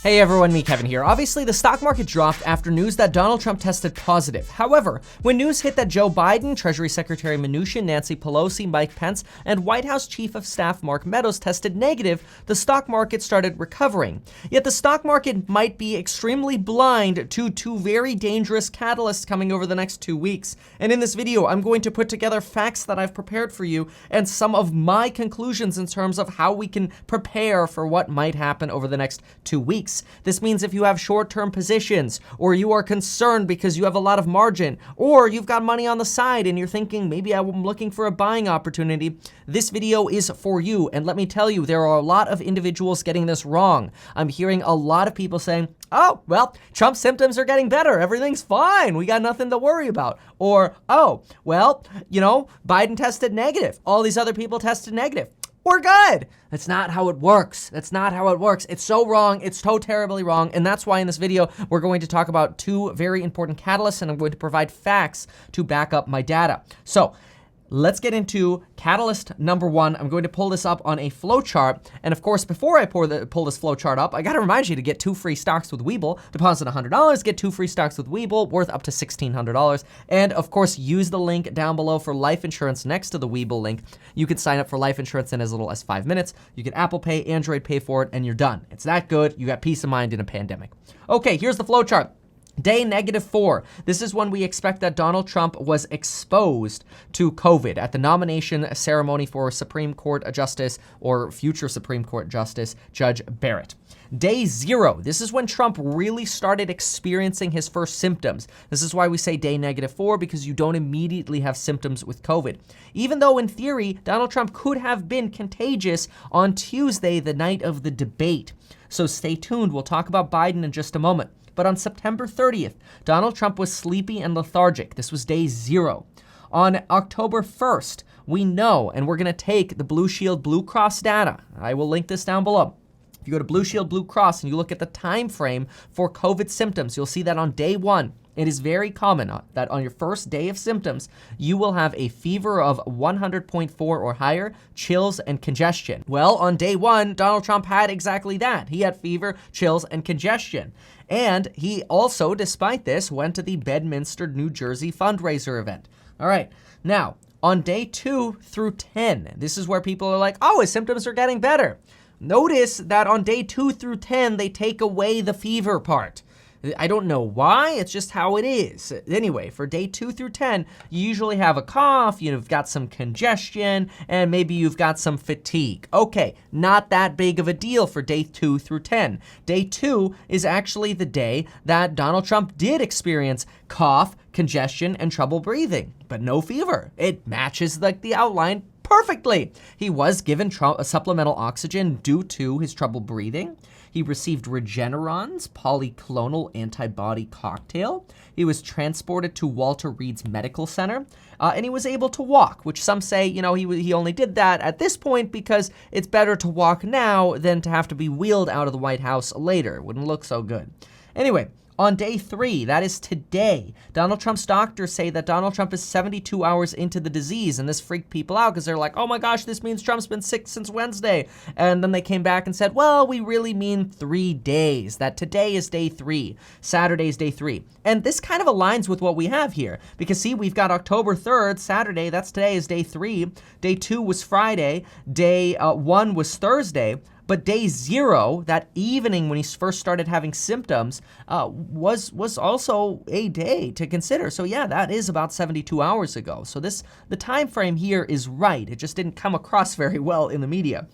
Hey everyone, me Kevin here. Obviously, the stock market dropped after news that Donald Trump tested positive. However, when news hit that Joe Biden, Treasury Secretary Mnuchin, Nancy Pelosi, Mike Pence, and White House Chief of Staff Mark Meadows tested negative, the stock market started recovering. Yet the stock market might be extremely blind to two very dangerous catalysts coming over the next 2 weeks. And in this video, I'm going to put together facts that I've prepared for you and some of my conclusions in terms of how we can prepare for what might happen over the next 2 weeks. This means if you have short-term positions, or you are concerned because you have a lot of margin, or you've got money on the side and you're thinking, maybe I'm looking for a buying opportunity, this video is for you. And let me tell you, there are a lot of individuals getting this wrong. I'm hearing a lot of people saying, oh, well, Trump's symptoms are getting better. Everything's fine. We got nothing to worry about. Or, oh, well, Biden tested negative. All these other people tested negative. We're good. That's not how it works. That's not how it works. It's so wrong. It's so terribly wrong. And that's why in this video, we're going to talk about two very important catalysts, and I'm going to provide facts to back up my data. So let's get into catalyst number one. I'm going to pull this up on a flowchart. And of course, before I pull this flowchart up, I got to remind you to get 2 free stocks with Webull. Deposit $100, get 2 free stocks with Webull worth up to $1,600. And of course, use the link down below for life insurance next to the Webull link. You can sign up for life insurance in as little as 5 minutes. You can Apple Pay, Android Pay for it, and you're done. It's that good. You got peace of mind in a pandemic. Okay, here's the flowchart. Day -4. This is when we expect that Donald Trump was exposed to COVID at the nomination ceremony for Supreme Court Justice or future Supreme Court Justice Judge Barrett. Day 0. This is when Trump really started experiencing his first symptoms. This is why we say day -4, because you don't immediately have symptoms with COVID. Even though in theory, Donald Trump could have been contagious on Tuesday, the night of the debate. So stay tuned. We'll talk about Biden in just a moment. But on September 30th, Donald Trump was sleepy and lethargic. This was day 0. On October 1st, we know, and we're gonna take the Blue Shield Blue Cross data. I will link this down below. If you go to Blue Shield Blue Cross and you look at the time frame for COVID symptoms, you'll see that on day 1, it is very common that on your first day of symptoms, you will have a fever of 100.4 or higher, chills, and congestion. Well, on day 1, Donald Trump had exactly that. He had fever, chills, and congestion. And he also, despite this, went to the Bedminster, New Jersey fundraiser event. All right, now, on day 2 through 10, this is where people are like, oh, his symptoms are getting better. Notice that on day 2 through 10, they take away the fever part. I don't know why, it's just how it is. Anyway, for day 2 through 10, you usually have a cough, you've got some congestion, and maybe you've got some fatigue. Okay, not that big of a deal for day 2 through 10. Day 2 is actually the day that Donald Trump did experience cough, congestion, and trouble breathing, but no fever. It matches like the outline perfectly. He was given a supplemental oxygen due to his trouble breathing. He received Regeneron's polyclonal antibody cocktail. He was transported to Walter Reed's Medical Center, and he was able to walk, which some say, he only did that at this point because it's better to walk now than to have to be wheeled out of the White House later. Wouldn't look so good. Anyway, on day 3, that is today, Donald Trump's doctors say that Donald Trump is 72 hours into the disease, and this freaked people out because they're like, oh my gosh, this means Trump's been sick since Wednesday. And then they came back and said, well, we really mean 3 days, that today is day 3, Saturday is day 3. And this kind of aligns with what we have here, because see, we've got October 3rd, Saturday, that's today is day 3, day 2 was Friday, day 1 was Thursday. But day 0, that evening when he first started having symptoms, was also a day to consider. So yeah, that is about 72 hours ago. So the time frame here is right. It just didn't come across very well in the media.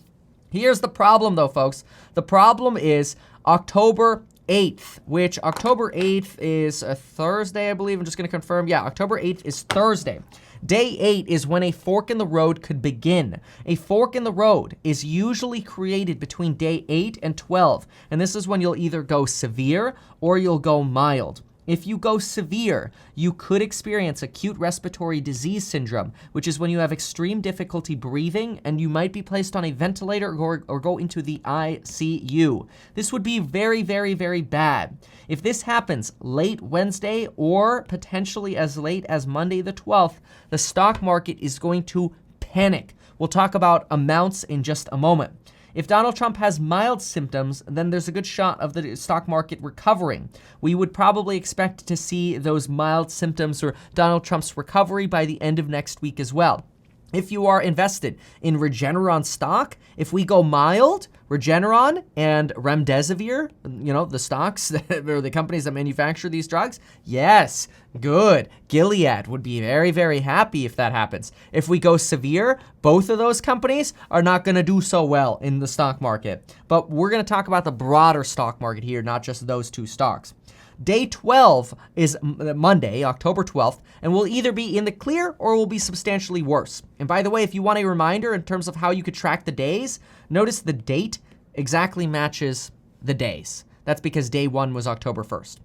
Here's the problem though, folks. The problem is October 8th, which October 8th is a Thursday, I believe. I'm just going to confirm. Yeah, October 8th is Thursday. Day 8 is when a fork in the road could begin. A fork in the road is usually created between day 8 and 12, and this is when you'll either go severe or you'll go mild. If you go severe, you could experience acute respiratory disease syndrome, which is when you have extreme difficulty breathing and you might be placed on a ventilator or go into the ICU. This would be very, very, very bad. If this happens late Wednesday or potentially as late as Monday the 12th, the stock market is going to panic. We'll talk about amounts in just a moment. If Donald Trump has mild symptoms, then there's a good shot of the stock market recovering. We would probably expect to see those mild symptoms or Donald Trump's recovery by the end of next week as well. If you are invested in Regeneron stock, if we go mild, Regeneron and Remdesivir, the stocks or the companies that manufacture these drugs, yes, good. Gilead would be very, very happy if that happens. If we go severe, both of those companies are not going to do so well in the stock market. But we're going to talk about the broader stock market here, not just those two stocks. Day 12 is Monday, October 12th, and we'll either be in the clear or we'll be substantially worse. And by the way, if you want a reminder in terms of how you could track the days, notice the date exactly matches the days. That's because day 1 was October 1st.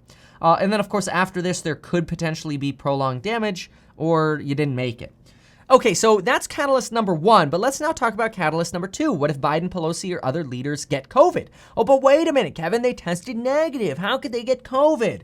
And then, of course, after this, there could potentially be prolonged damage or you didn't make it. Okay, so that's catalyst number 1, but let's now talk about catalyst number 2. What if Biden, Pelosi, or other leaders get COVID? Oh, but wait a minute, Kevin, they tested negative. How could they get COVID?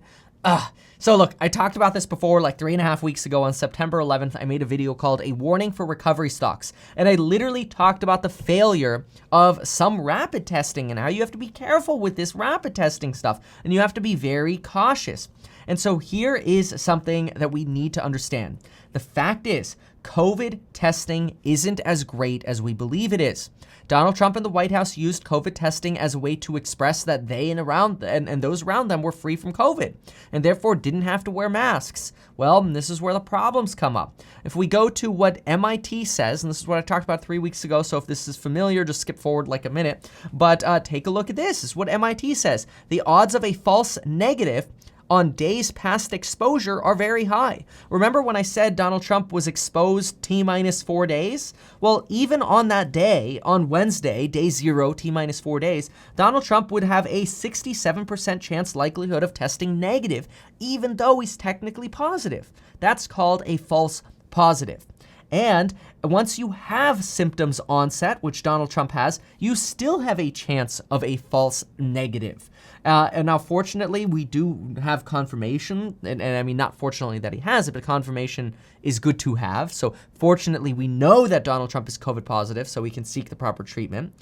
So look, I talked about this before, like 3.5 weeks ago on September 11th. I made a video called A Warning for Recovery Stocks. And I literally talked about the failure of some rapid testing and how you have to be careful with this rapid testing stuff. And you have to be very cautious. And so here is something that we need to understand. The fact is, COVID testing isn't as great as we believe it is. Donald Trump and the White House used COVID testing as a way to express that they and those around them were free from COVID and therefore didn't have to wear masks. Well, this is where the problems come up. If we go to what MIT says, and this is what I talked about 3 weeks ago, so if this is familiar, just skip forward like a minute, but take a look at this. This is what MIT says. The odds of a false negative on days past exposure are very high. Remember when I said Donald Trump was exposed T-minus 4 days? Well, even on that day, on Wednesday, day 0, T-minus 4 days, Donald Trump would have a 67% chance likelihood of testing negative, even though he's technically positive. That's called a false positive. And once you have symptoms onset, which Donald Trump has, you still have a chance of a false negative. And now, fortunately, we do have confirmation, and I mean, not fortunately that he has it, but confirmation is good to have. So fortunately, we know that Donald Trump is COVID positive, so we can seek the proper treatment.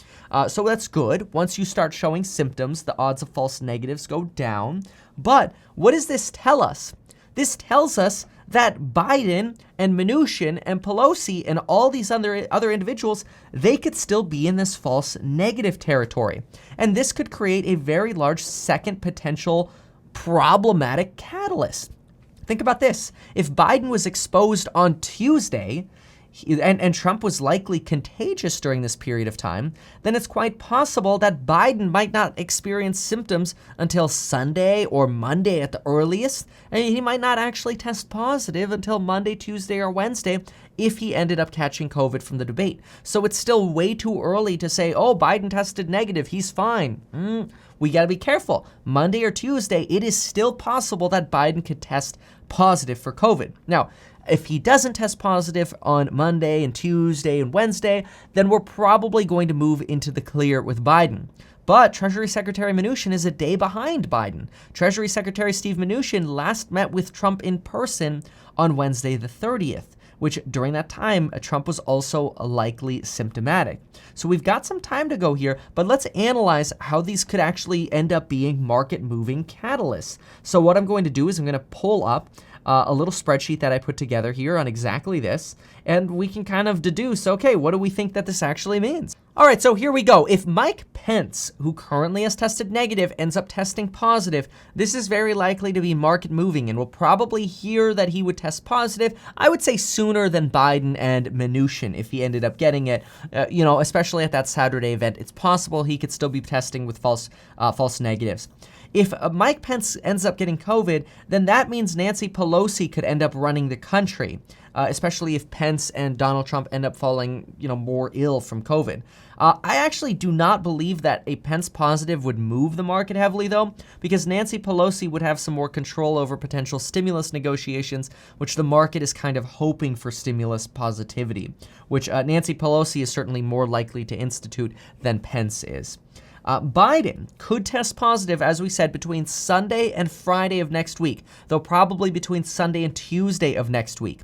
So that's good. Once you start showing symptoms, the odds of false negatives go down. But what does this tell us? This tells us that Biden and Mnuchin and Pelosi and all these other individuals, they could still be in this false negative territory. And this could create a very large second potential problematic catalyst. Think about this. If Biden was exposed on Tuesday, and Trump was likely contagious during this period of time, then it's quite possible that Biden might not experience symptoms until Sunday or Monday at the earliest, and he might not actually test positive until Monday, Tuesday, or Wednesday if he ended up catching COVID from the debate. So it's still way too early to say, oh, Biden tested negative, he's fine. We got to be careful. Monday or Tuesday, it is still possible that Biden could test positive for COVID. Now, if he doesn't test positive on Monday and Tuesday and Wednesday, then we're probably going to move into the clear with Biden. But Treasury Secretary Mnuchin is a day behind Biden. Treasury Secretary Steve Mnuchin last met with Trump in person on Wednesday the 30th, which during that time, Trump was also likely symptomatic. So we've got some time to go here, but let's analyze how these could actually end up being market-moving catalysts. So what I'm going to do is I'm going to pull up a little spreadsheet that I put together here on exactly this, and we can kind of deduce, okay, what do we think that this actually means? All right, so here we go. If Mike Pence, who currently has tested negative, ends up testing positive, this is very likely to be market moving, and we'll probably hear that he would test positive, I would say sooner than Biden and Mnuchin if he ended up getting it, especially at that Saturday event. It's possible he could still be testing with false negatives. If Mike Pence ends up getting COVID, then that means Nancy Pelosi could end up running the country, especially if Pence and Donald Trump end up falling, more ill from COVID. I actually do not believe that a Pence positive would move the market heavily, though, because Nancy Pelosi would have some more control over potential stimulus negotiations, which the market is kind of hoping for stimulus positivity, which Nancy Pelosi is certainly more likely to institute than Pence is. Biden could test positive, as we said, between Sunday and Friday of next week, though probably between Sunday and Tuesday of next week.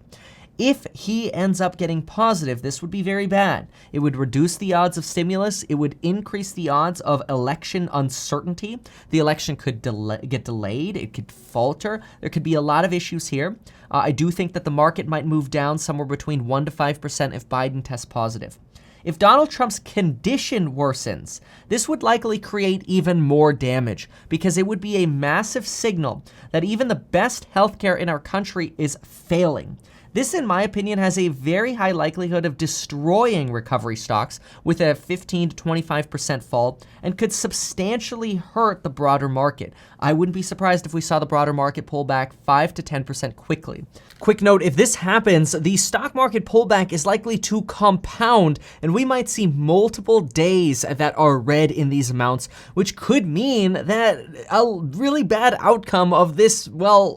If he ends up getting positive, this would be very bad. It would reduce the odds of stimulus. It would increase the odds of election uncertainty. The election could get delayed. It could falter. There could be a lot of issues here. I do think that the market might move down somewhere between 1% to 5% if Biden tests positive. If Donald Trump's condition worsens, this would likely create even more damage because it would be a massive signal that even the best healthcare in our country is failing. This, in my opinion, has a very high likelihood of destroying recovery stocks with a 15 to 25% fall and could substantially hurt the broader market. I wouldn't be surprised if we saw the broader market pull back 5 to 10% quickly. Quick note, if this happens, the stock market pullback is likely to compound and we might see multiple days that are red in these amounts, which could mean that a really bad outcome of this,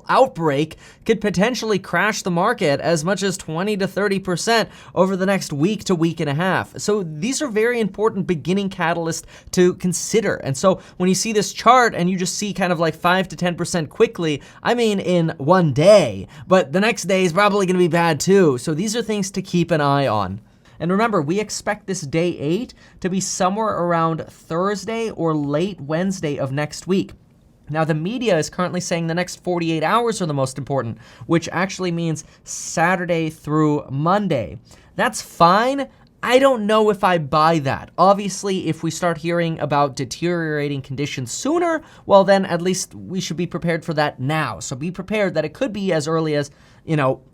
outbreak could potentially crash the market as much as 20 to 30% over the next week to week and a half. So these are very important beginning catalysts to consider. And so when you see this chart and you just see kind of like 5 to 10% quickly, I mean in one day, but the next day is probably going to be bad too. So these are things to keep an eye on. And remember, we expect this day 8 to be somewhere around Thursday or late Wednesday of next week. Now, the media is currently saying the next 48 hours are the most important, which actually means Saturday through Monday. That's fine. I don't know if I buy that. Obviously, if we start hearing about deteriorating conditions sooner, well, then at least we should be prepared for that now. So be prepared that it could be as early as,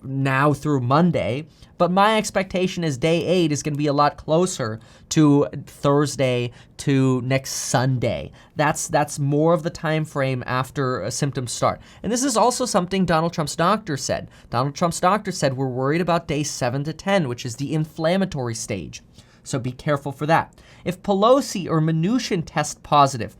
now through Monday. But my expectation is day 8 is going to be a lot closer to Thursday to next Sunday. That's more of the time frame after symptoms start. And this is also something Donald Trump's doctor said. Donald Trump's doctor said we're worried about day 7 to 10, which is the inflammatory stage. So be careful for that. If Pelosi or Mnuchin test positive,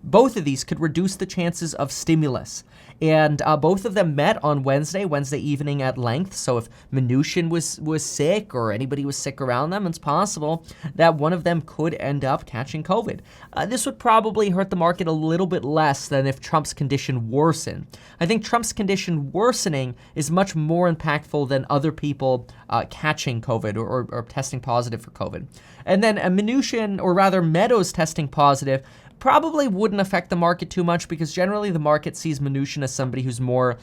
both of these could reduce the chances of stimulus. And both of them met on Wednesday evening at length. So if Mnuchin was sick or anybody was sick around them, it's possible that one of them could end up catching COVID. This would probably hurt the market a little bit less than if Trump's condition worsened. I think Trump's condition worsening is much more impactful than other people catching COVID or testing positive for COVID. And then Mnuchin, or rather Meadows testing positive, probably wouldn't affect the market too much because generally the market sees Mnuchin as somebody who's more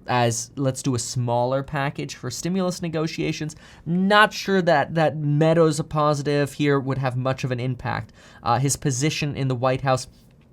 as let's do a smaller package for stimulus negotiations. Not sure that Meadows a positive here would have much of an impact. His position in the White House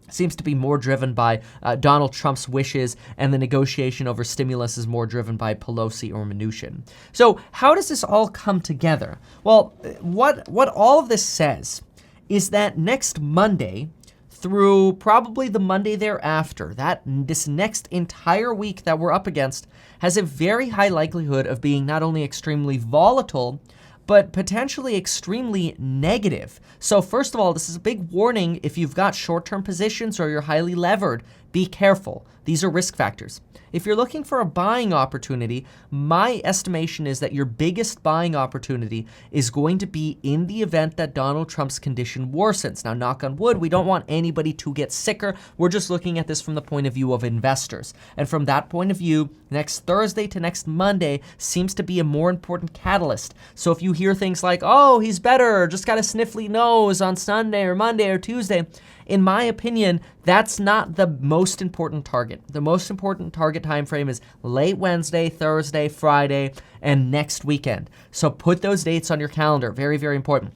seems to be more driven by Donald Trump's wishes, and the negotiation over stimulus is more driven by Pelosi or Mnuchin. So how does this all come together? Well, what all of this says is that next Monday, through probably the Monday thereafter, this next entire week that we're up against has a very high likelihood of being not only extremely volatile, but potentially extremely negative. So first of all, this is a big warning. If you've got short-term positions or you're highly levered, be careful. These are risk factors. If you're looking for a buying opportunity, my estimation is that your biggest buying opportunity is going to be in the event that Donald Trump's condition worsens. Now, knock on wood, we don't want anybody to get sicker. We're just looking at this from the point of view of investors. And from that point of view, next Thursday to next Monday seems to be a more important catalyst. So if you hear things like, oh, he's better, just got a sniffly nose on Sunday or Monday or Tuesday, in my opinion, that's not the most important target. The most important target time frame is late Wednesday, Thursday, Friday, and next weekend. So put those dates on your calendar. Very, very important.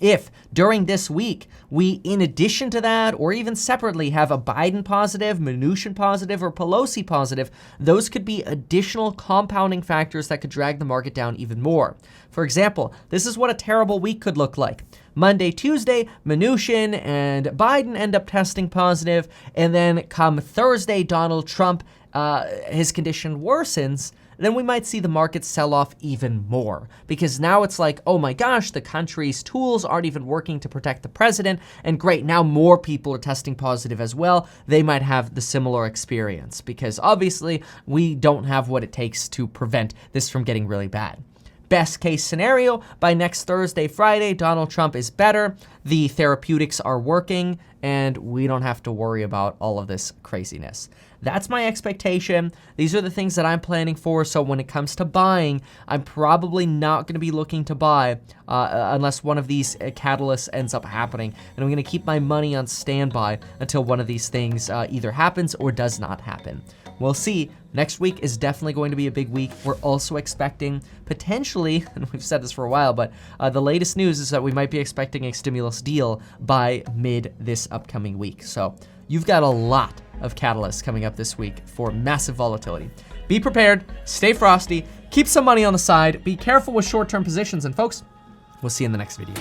If during this week we, in addition to that, or even separately, have a Biden positive, Mnuchin positive, or Pelosi positive, those could be additional compounding factors that could drag the market down even more. For example, this is what a terrible week could look like. Monday, Tuesday, Mnuchin and Biden end up testing positive, and then come Thursday, Donald Trump, his condition worsens. Then we might see the market sell off even more because now it's like, oh my gosh, the country's tools aren't even working to protect the president. And great, now more people are testing positive as well. They might have the similar experience because obviously we don't have what it takes to prevent this from getting really bad. Best case scenario, by next Thursday, Friday, Donald Trump is better. the therapeutics are working and we don't have to worry about all of this craziness. That's my expectation. These are the things that I'm planning for. So when it comes to buying, I'm probably not going to be looking to buy unless one of these catalysts ends up happening. And I'm going to keep my money on standby until one of these things either happens or does not happen. We'll see. Next week is definitely going to be a big week. We're also expecting potentially, and we've said this for a while, but the latest news is that we might be expecting a stimulus deal by mid this upcoming week. So you've got a lot of catalysts coming up this week for massive volatility. Be prepared, stay frosty, keep some money on the side, be careful with short-term positions, and folks, we'll see you in the next video.